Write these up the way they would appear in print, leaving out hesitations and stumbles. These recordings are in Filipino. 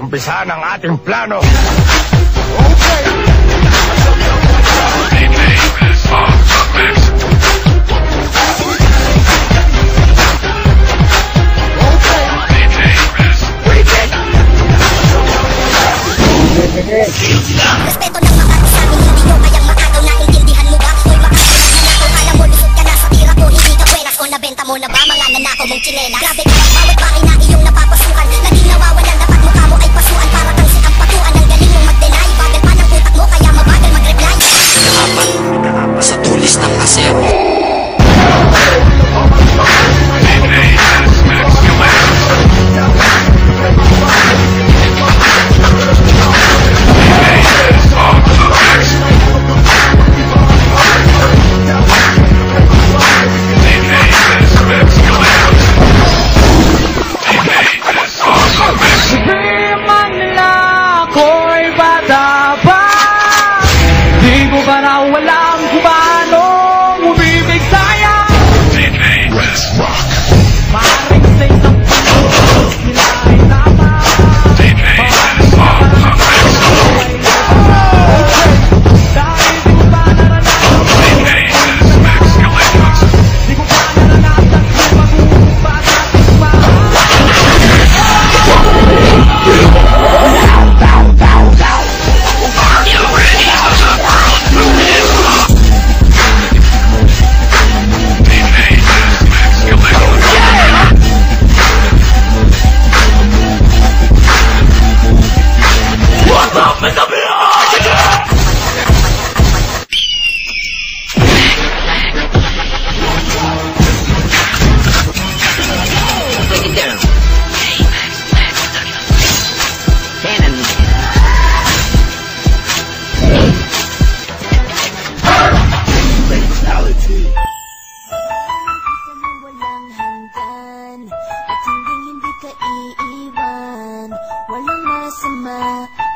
umpisahan ang ating plano. Respeto ng mga sa amin, hindi nyo kayang makagaw. Naintindihan mo ba? Hoy makakagaw na ako. Kala mo lusot ka na sa tira ko. Hindi ka pweras o nabenta mo na ba? Mga nanakaw mong tsinela. Grabe ka, bawat bahay na iyong napapasukan. Naging nawawalan, dapat mukha mo ay pasuan. Para kang si ang patuan, ang galing mong mag-deny. Bagal pa ng utak mo, kaya mabagal mag-reply. Nakaapa sa tulis ng asero.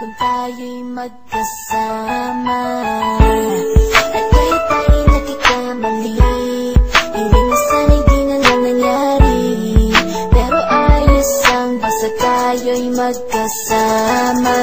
Kung tayo'y magkasama at kahit tayo'y nagkakamali, hindi na sana'y di na lang nangyari. Pero ayos lang basta tayo'y magkasama.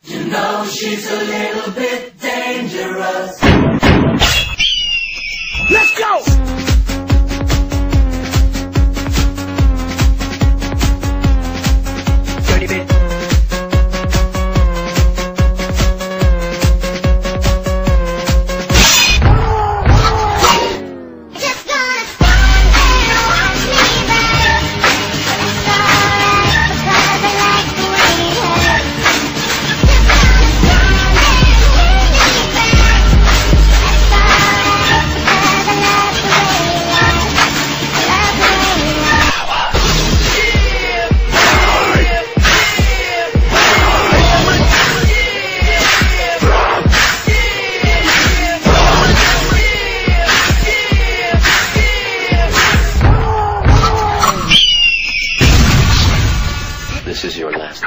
You know she's a little bit dangerous. Let's go! Dirty bit. This is your last